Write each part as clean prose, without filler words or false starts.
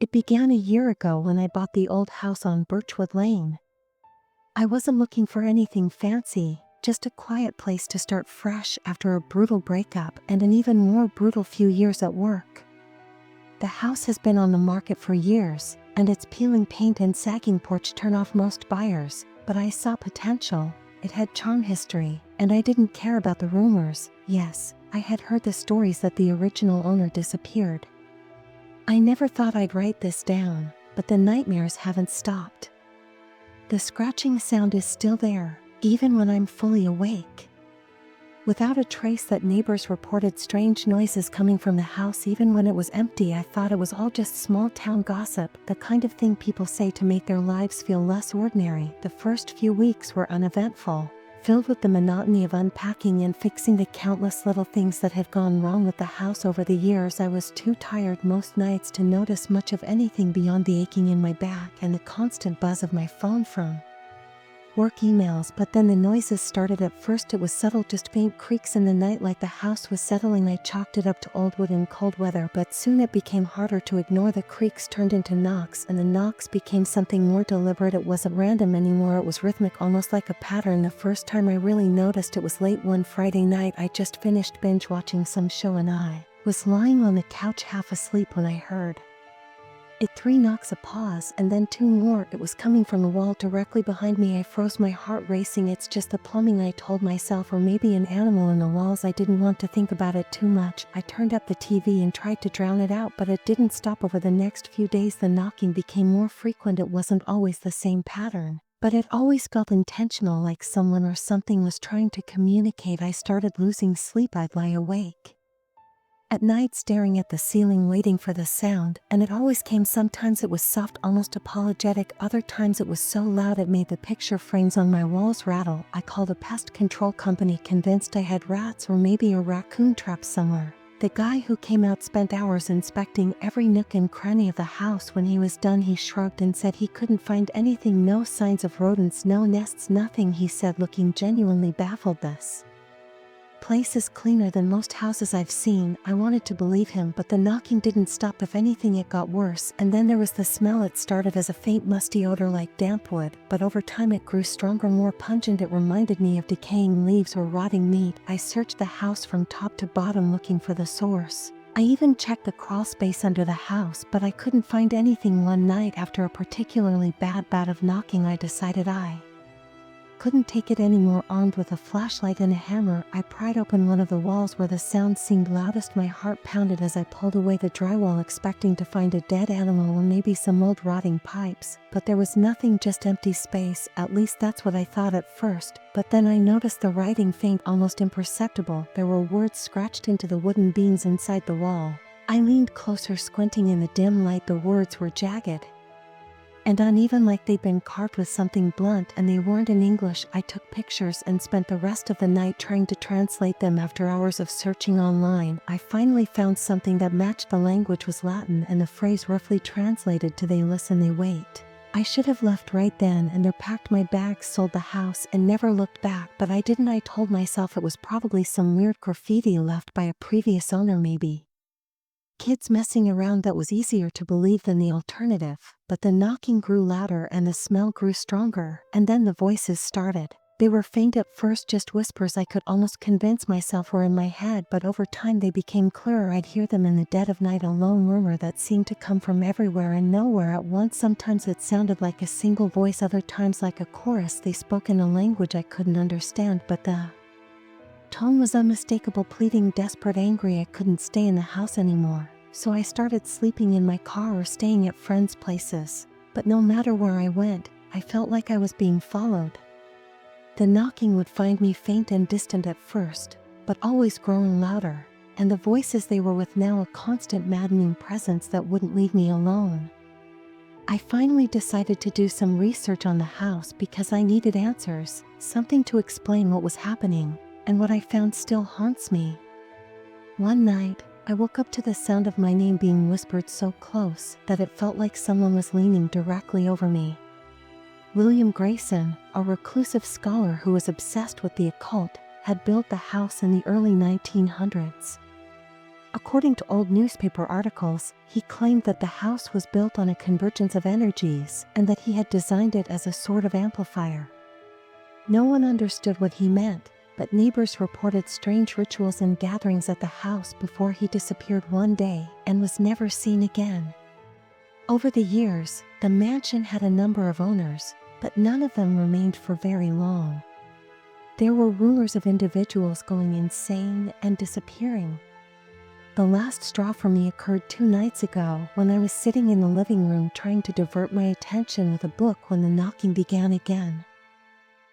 It began a year ago when I bought the old house on Birchwood Lane. I wasn't looking for anything fancy, just a quiet place to start fresh after a brutal breakup and an even more brutal few years at work. The house has been on the market for years, and its peeling paint and sagging porch turn off most buyers, but I saw potential. It had charm history, and I didn't care about the rumors. Yes, I had heard the stories that the original owner disappeared. I never thought I'd write this down, but the nightmares haven't stopped. The scratching sound is still there, even when I'm fully awake. Without a trace that neighbors reported strange noises coming from the house even when it was empty, I thought it was all just small-town gossip, the kind of thing people say to make their lives feel less ordinary. The first few weeks were uneventful, filled with the monotony of unpacking and fixing the countless little things that had gone wrong with the house over the years. I was too tired most nights to notice much of anything beyond the aching in my back and the constant buzz of my phone from work emails, but then the noises started. At first it was subtle, just faint creaks in the night like the house was settling. I chalked it up to old wood and cold weather, but soon it became harder to ignore. The creaks turned into knocks, and the knocks became something more deliberate. It wasn't random anymore, it was rhythmic, almost like a pattern. The first time I really noticed it was late one Friday night. I just finished binge watching some show and I was lying on the couch half asleep when I heard it. 3 knocks, a pause, and then 2 more. It was coming from the wall directly behind me. I froze, my heart racing. It's just the plumbing, I told myself, or maybe an animal in the walls. I didn't want to think about it too much. I turned up the TV and tried to drown it out, but it didn't stop. Over the next few days the knocking became more frequent. It wasn't always the same pattern, but it always felt intentional, like someone or something was trying to communicate. I started losing sleep. I'd lie awake at night staring at the ceiling waiting for the sound, and it always came. Sometimes it was soft, almost apologetic. Other times it was so loud it made the picture frames on my walls rattle. I called a pest control company, convinced I had rats or maybe a raccoon trap somewhere. The guy who came out spent hours inspecting every nook and cranny of the house. When he was done he shrugged and said he couldn't find anything. No signs of rodents, no nests, nothing, he said, looking genuinely baffled. This place is cleaner than most houses I've seen. I wanted to believe him, but the knocking didn't stop. If anything, it got worse. And then there was the smell. It started as a faint musty odor like damp wood, but over time it grew stronger, more pungent. It reminded me of decaying leaves or rotting meat. I searched the house from top to bottom looking for the source. I even checked the crawl space under the house, but I couldn't find anything. One night, after a particularly bad bout of knocking, I decided I couldn't take it anymore. Armed with a flashlight and a hammer, I pried open one of the walls where the sound seemed loudest. My heart pounded as I pulled away the drywall, expecting to find a dead animal or maybe some old rotting pipes, but there was nothing, just empty space. At least that's what I thought at first, but then I noticed the writing, faint, almost imperceptible. There were words scratched into the wooden beams inside the wall. I leaned closer, squinting in the dim light. The words were jagged and uneven, like they'd been carved with something blunt, and they weren't in English. I took pictures and spent the rest of the night trying to translate them. After hours of searching online, I finally found something that matched. The language was Latin, and the phrase roughly translated to "they listen, they wait." I should have left right then and there, packed my bags, sold the house, and never looked back, but I didn't. I told myself it was probably some weird graffiti left by a previous owner, maybe kids messing around. That was easier to believe than the alternative. But the knocking grew louder and the smell grew stronger, and then the voices started. They were faint at first, just whispers I could almost convince myself were in my head, but over time they became clearer. I'd hear them in the dead of night, a lone murmur that seemed to come from everywhere and nowhere at once. Sometimes it sounded like a single voice, other times like a chorus. They spoke in a language I couldn't understand, but the tone was unmistakable, pleading, desperate, angry. I couldn't stay in the house anymore, so I started sleeping in my car or staying at friends' places. But no matter where I went, I felt like I was being followed. The knocking would find me, faint and distant at first, but always growing louder, and the voices they were with now, a constant, maddening presence that wouldn't leave me alone. I finally decided to do some research on the house because I needed answers, something to explain what was happening, and what I found still haunts me. One night, I woke up to the sound of my name being whispered so close that it felt like someone was leaning directly over me. William Grayson, a reclusive scholar who was obsessed with the occult, had built the house in the early 1900s. According to old newspaper articles, he claimed that the house was built on a convergence of energies and that he had designed it as a sort of amplifier. No one understood what he meant, but neighbors reported strange rituals and gatherings at the house before he disappeared one day and was never seen again. Over the years, the mansion had a number of owners, but none of them remained for very long. There were rumors of individuals going insane and disappearing. The last straw for me occurred 2 nights ago when I was sitting in the living room trying to divert my attention with a book when the knocking began again.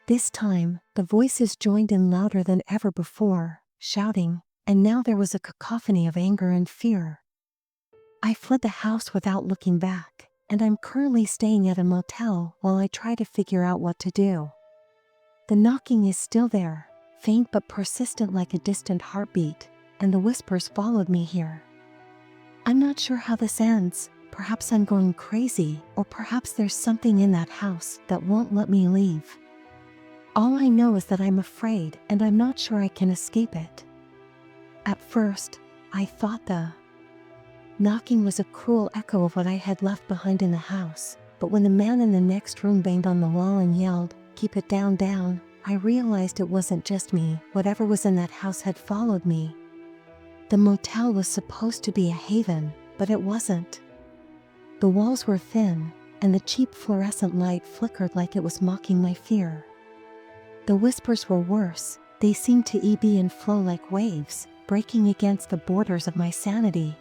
This time, the voices joined in louder than ever before, shouting, and now there was a cacophony of anger and fear. I fled the house without looking back, and I'm currently staying at a motel while I try to figure out what to do. The knocking is still there, faint but persistent like a distant heartbeat, and the whispers followed me here. I'm not sure how this ends. Perhaps I'm going crazy, or perhaps there's something in that house that won't let me leave. All I know is that I'm afraid, and I'm not sure I can escape it. At first, I thought the knocking was a cruel echo of what I had left behind in the house, but when the man in the next room banged on the wall and yelled, "Keep it down, down," I realized it wasn't just me. Whatever was in that house had followed me. The motel was supposed to be a haven, but it wasn't. The walls were thin, and the cheap fluorescent light flickered like it was mocking my fear. The whispers were worse. They seemed to ebb and flow like waves, breaking against the borders of my sanity.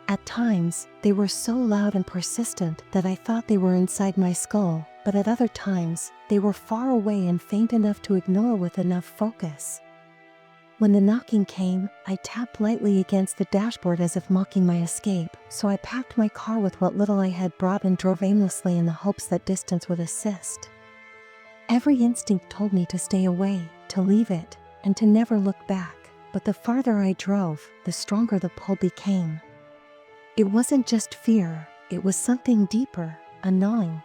At times, they were so loud and persistent that I thought they were inside my skull, but at other times, they were far away and faint enough to ignore with enough focus. When the knocking came, I tapped lightly against the dashboard as if mocking my escape, so I packed my car with what little I had brought and drove aimlessly in the hopes that distance would assist. Every instinct told me to stay away, to leave it, and to never look back, but the farther I drove, the stronger the pull became. It wasn't just fear, it was something deeper, a gnawing.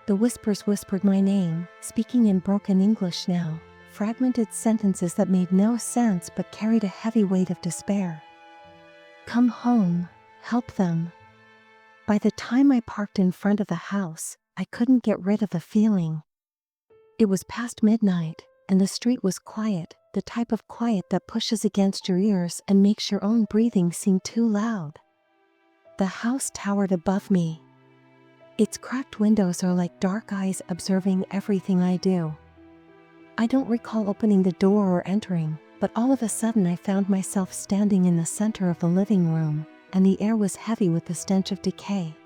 The whispers whispered my name, speaking in broken English now, fragmented sentences that made no sense but carried a heavy weight of despair. Come home, help them. By the time I parked in front of the house, I couldn't get rid of the feeling. It was past midnight, and the street was quiet, the type of quiet that pushes against your ears and makes your own breathing seem too loud. The house towered above me. Its cracked windows are like dark eyes observing everything I do. I don't recall opening the door or entering, but all of a sudden I found myself standing in the center of the living room, and the air was heavy with the stench of decay.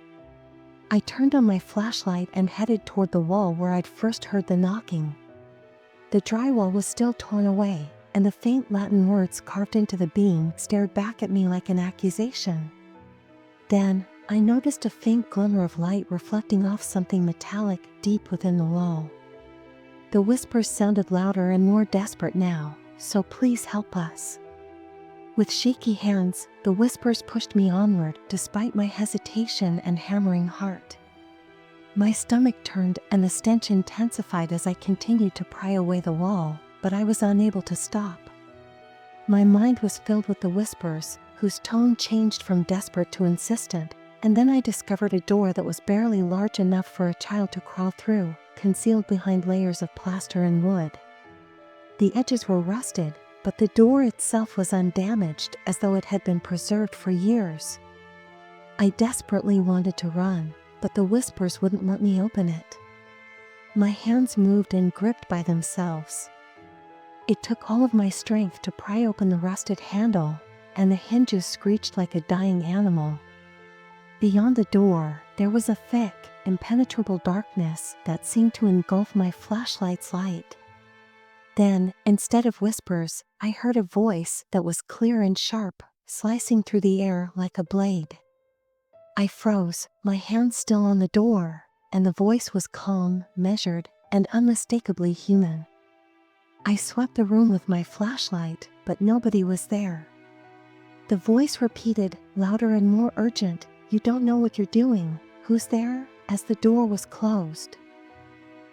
I turned on my flashlight and headed toward the wall where I'd first heard the knocking. The drywall was still torn away, and the faint Latin words carved into the beam stared back at me like an accusation. Then, I noticed a faint glimmer of light reflecting off something metallic deep within the wall. The whispers sounded louder and more desperate now, "So please help us." With shaky hands, the whispers pushed me onward despite my hesitation and hammering heart. My stomach turned and the stench intensified as I continued to pry away the wall, but I was unable to stop. My mind was filled with the whispers, whose tone changed from desperate to insistent, and then I discovered a door that was barely large enough for a child to crawl through, concealed behind layers of plaster and wood. The edges were rusted, but the door itself was undamaged, as though it had been preserved for years. I desperately wanted to run, but the whispers wouldn't let me open it. My hands moved and gripped by themselves. It took all of my strength to pry open the rusted handle, and the hinges screeched like a dying animal. Beyond the door, there was a thick, impenetrable darkness that seemed to engulf my flashlight's light. Then, instead of whispers, I heard a voice that was clear and sharp, slicing through the air like a blade. I froze, my hand still on the door, and the voice was calm, measured, and unmistakably human. I swept the room with my flashlight, but nobody was there. The voice repeated, louder and more urgent, "You don't know what you're doing. Who's there?" as the door was closed.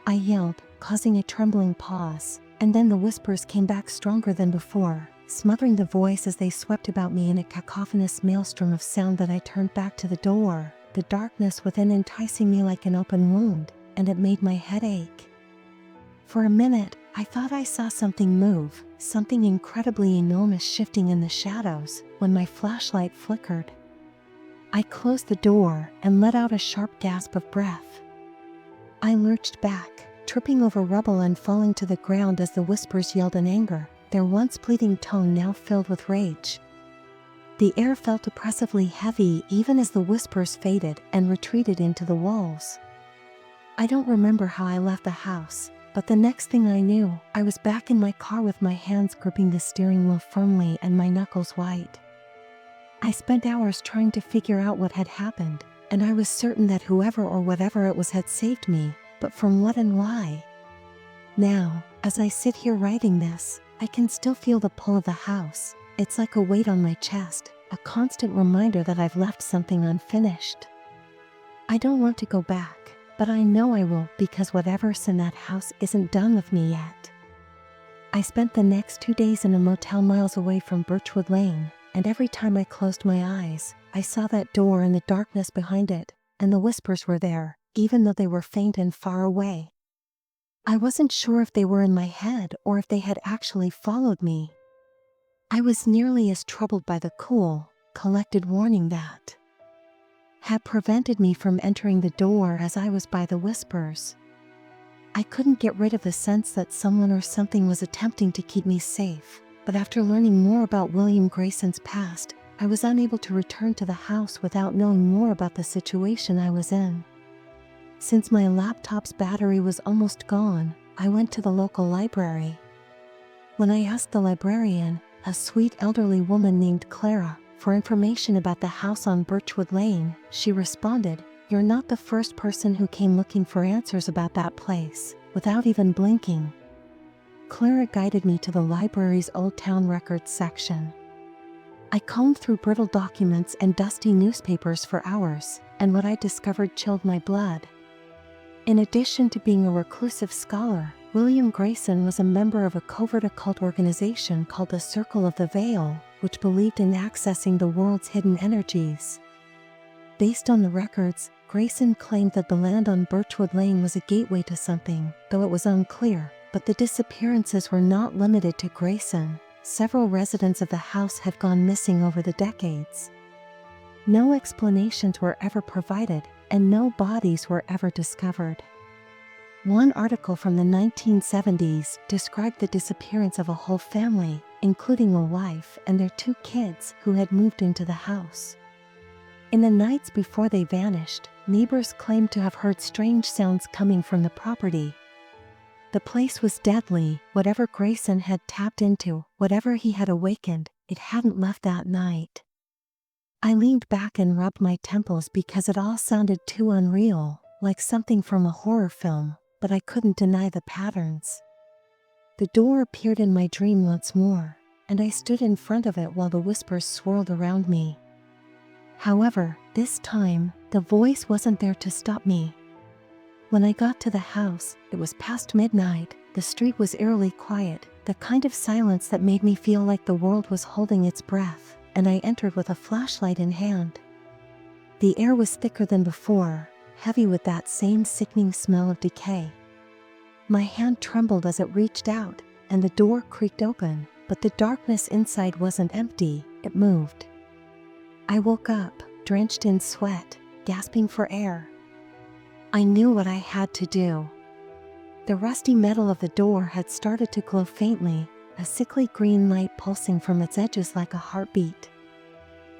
I yelled, causing a trembling pause, and then the whispers came back stronger than before. smothering the voice as they swept about me in a cacophonous maelstrom of sound that I turned back to the door, the darkness within enticing me like an open wound, and it made my head ache. For a minute, I thought I saw something move, something incredibly enormous shifting in the shadows, when my flashlight flickered. I closed the door and let out a sharp gasp of breath. I lurched back, tripping over rubble and falling to the ground as the whispers yelled in anger, their once pleading tone now filled with rage. The air felt oppressively heavy even as the whispers faded and retreated into the walls. I don't remember how I left the house, but the next thing I knew, I was back in my car with my hands gripping the steering wheel firmly and my knuckles white. I spent hours trying to figure out what had happened, and I was certain that whoever or whatever it was had saved me, but from what and why? Now, as I sit here writing this, I can still feel the pull of the house. It's like a weight on my chest, a constant reminder that I've left something unfinished. I don't want to go back, but I know I will because whatever's in that house isn't done with me yet. I spent the next 2 days in a motel miles away from Birchwood Lane, and every time I closed my eyes, I saw that door and the darkness behind it, and the whispers were there, even though they were faint and far away. I wasn't sure if they were in my head or if they had actually followed me. I was nearly as troubled by the cool, collected warning that had prevented me from entering the door as I was by the whispers. I couldn't get rid of the sense that someone or something was attempting to keep me safe, but after learning more about William Grayson's past, I was unable to return to the house without knowing more about the situation I was in. Since my laptop's battery was almost gone, I went to the local library. When I asked the librarian, a sweet elderly woman named Clara, for information about the house on Birchwood Lane, she responded, "You're not the first person who came looking for answers about that place," without even blinking. Clara guided me to the library's Old Town Records section. I combed through brittle documents and dusty newspapers for hours, and what I discovered chilled my blood. In addition to being a reclusive scholar, William Grayson was a member of a covert occult organization called the Circle of the Veil, which believed in accessing the world's hidden energies. Based on the records, Grayson claimed that the land on Birchwood Lane was a gateway to something, though it was unclear. But the disappearances were not limited to Grayson. Several residents of the house had gone missing over the decades. No explanations were ever provided, and no bodies were ever discovered. One article from the 1970s described the disappearance of a whole family, including a wife and their 2 kids who had moved into the house. In the nights before they vanished, neighbors claimed to have heard strange sounds coming from the property. The place was deadly. Whatever Grayson had tapped into, whatever he had awakened, it hadn't left that night. I leaned back and rubbed my temples because it all sounded too unreal, like something from a horror film, but I couldn't deny the patterns. The door appeared in my dream once more, and I stood in front of it while the whispers swirled around me. However, this time, the voice wasn't there to stop me. When I got to the house, it was past midnight. The street was eerily quiet, the kind of silence that made me feel like the world was holding its breath, and I entered with a flashlight in hand. The air was thicker than before, heavy with that same sickening smell of decay. My hand trembled as it reached out, and the door creaked open, but the darkness inside wasn't empty, it moved. I woke up, drenched in sweat, gasping for air. I knew what I had to do. The rusty metal of the door had started to glow faintly, a sickly green light pulsing from its edges like a heartbeat.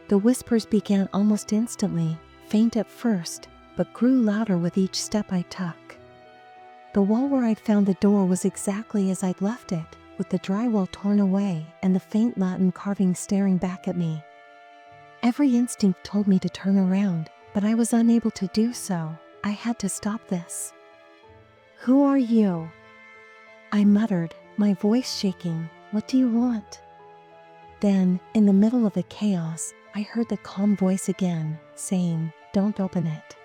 The whispers began almost instantly, faint at first, but grew louder with each step I took. The wall where I'd found the door was exactly as I'd left it, with the drywall torn away and the faint Latin carving staring back at me. Every instinct told me to turn around, but I was unable to do so. I had to stop this. "Who are you?" I muttered, my voice shaking. "What do you want?" Then, in the middle of the chaos, I heard the calm voice again, saying, "Don't open it."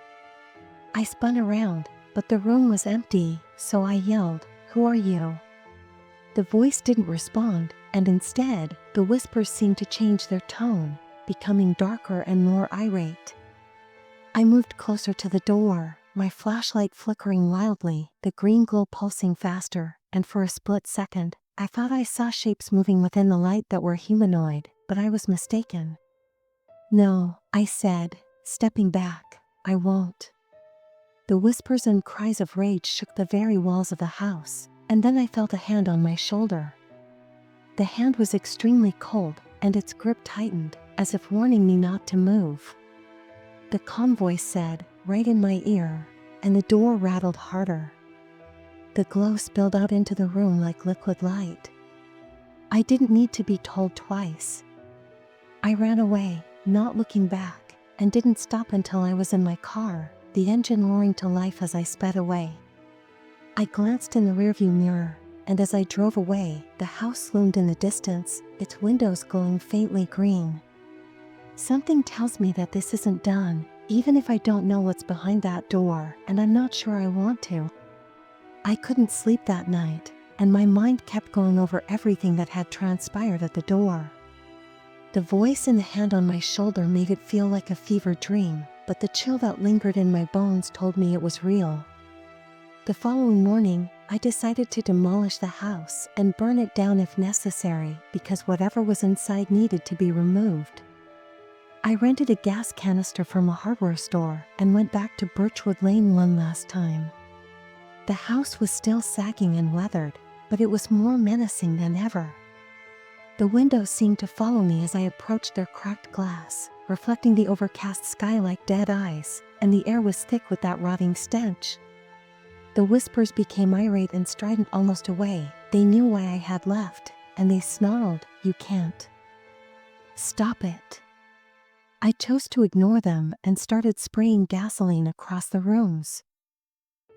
I spun around, but the room was empty, so I yelled, "Who are you?" The voice didn't respond, and instead, the whispers seemed to change their tone, becoming darker and more irate. I moved closer to the door, my flashlight flickering wildly, the green glow pulsing faster, and for a split second, I thought I saw shapes moving within the light that were humanoid, but I was mistaken. "No," I said, stepping back, "I won't." The whispers and cries of rage shook the very walls of the house, and then I felt a hand on my shoulder. The hand was extremely cold, and its grip tightened, as if warning me not to move. The calm voice said, right in my ear, and the door rattled harder. The glow spilled out into the room like liquid light. I didn't need to be told twice. I ran away, not looking back, and didn't stop until I was in my car, the engine roaring to life as I sped away. I glanced in the rearview mirror, and as I drove away, the house loomed in the distance, its windows glowing faintly green. Something tells me that this isn't done, even if I don't know what's behind that door, and I'm not sure I want to. I couldn't sleep that night, and my mind kept going over everything that had transpired at the door. The voice in the hand on my shoulder made it feel like a fever dream, but the chill that lingered in my bones told me it was real. The following morning, I decided to demolish the house and burn it down if necessary, because whatever was inside needed to be removed. I rented a gas canister from a hardware store and went back to Birchwood Lane one last time. The house was still sagging and weathered, but it was more menacing than ever. The windows seemed to follow me as I approached their cracked glass, reflecting the overcast sky like dead eyes, and the air was thick with that rotting stench. The whispers became irate and strident almost away. They knew why I had left, and they snarled, "You can't. Stop it." I chose to ignore them and started spraying gasoline across the rooms.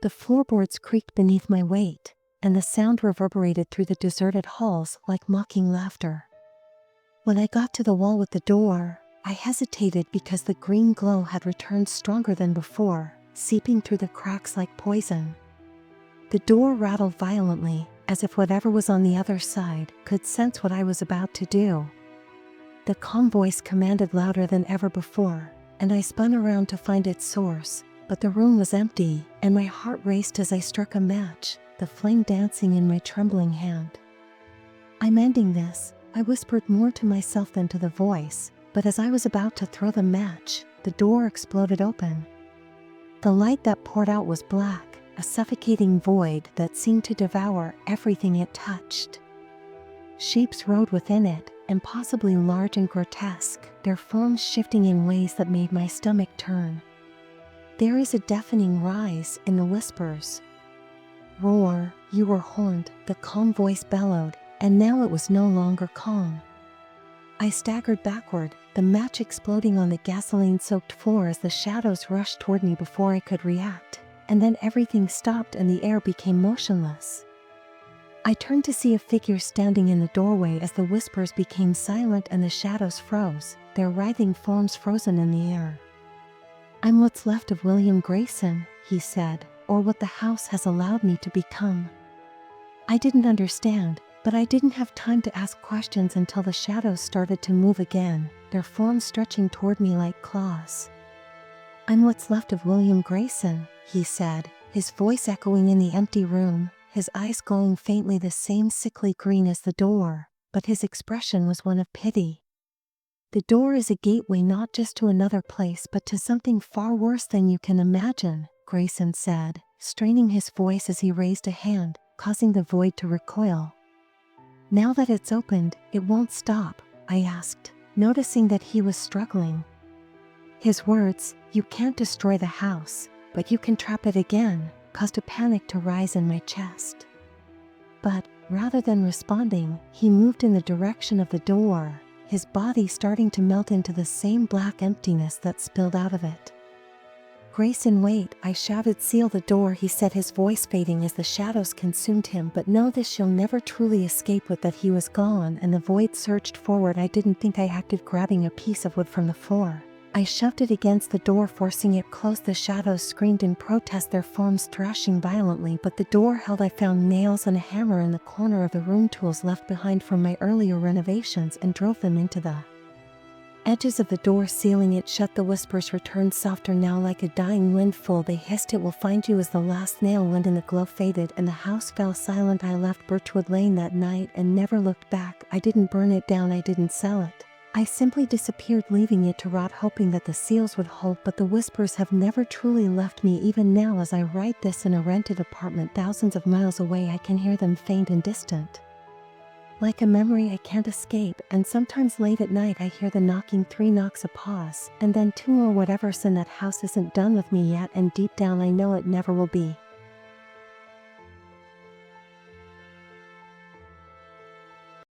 The floorboards creaked beneath my weight, and the sound reverberated through the deserted halls like mocking laughter. When I got to the wall with the door, I hesitated because the green glow had returned stronger than before, seeping through the cracks like poison. The door rattled violently, as if whatever was on the other side could sense what I was about to do. The calm voice commanded louder than ever before, and I spun around to find its source, but the room was empty, and my heart raced as I struck a match, the flame dancing in my trembling hand. "I'm ending this," I whispered more to myself than to the voice, but as I was about to throw the match, the door exploded open. The light that poured out was black, a suffocating void that seemed to devour everything it touched. Shapes rode within it, impossibly large and grotesque, their forms shifting in ways that made my stomach turn. There is a deafening rise in the whispers. "Roar, you were horned," the calm voice bellowed, and now it was no longer calm. I staggered backward, the match exploding on the gasoline-soaked floor as the shadows rushed toward me before I could react, and then everything stopped and the air became motionless. I turned to see a figure standing in the doorway as the whispers became silent and the shadows froze, their writhing forms frozen in the air. "I'm what's left of William Grayson," he said, "or what the house has allowed me to become." I didn't understand, but I didn't have time to ask questions until the shadows started to move again, their forms stretching toward me like claws. "I'm what's left of William Grayson," he said, his voice echoing in the empty room, his eyes glowing faintly the same sickly green as the door, but his expression was one of pity. "The door is a gateway not just to another place but to something far worse than you can imagine," Grayson said, straining his voice as he raised a hand, causing the void to recoil. "Now that it's opened, it won't stop?" I asked, noticing that he was struggling. His words, "You can't destroy the house, but you can trap it again," caused a panic to rise in my chest. But, rather than responding, he moved in the direction of the door, his body starting to melt into the same black emptiness that spilled out of it. "Grayson, wait," I shouted. "Seal the door," he said, his voice fading as the shadows consumed him. "But know this, you'll never truly escape with that." He was gone, and the void surged forward. I didn't think I acted, grabbing a piece of wood from the floor. I shoved it against the door, forcing it closed. The shadows screamed in protest, their forms thrashing violently, but the door held. I found nails and a hammer in the corner of the room, tools left behind from my earlier renovations, and drove them into the edges of the door, sealing it shut. The whispers returned, softer now, like a dying windfall. They hissed, "It will find you," as the last nail went in. The glow faded and the house fell silent. I left Birchwood Lane that night and never looked back. I didn't burn it down, I didn't sell it. I simply disappeared, leaving it to rot, hoping that the seals would hold. But the whispers have never truly left me. Even now, as I write this in a rented apartment thousands of miles away, I can hear them, faint and distant, like a memory I can't escape. And sometimes late at night I hear the knocking, 3 knocks, a pause, and then 2 or whatever's in that house isn't done with me yet, and deep down I know it never will be.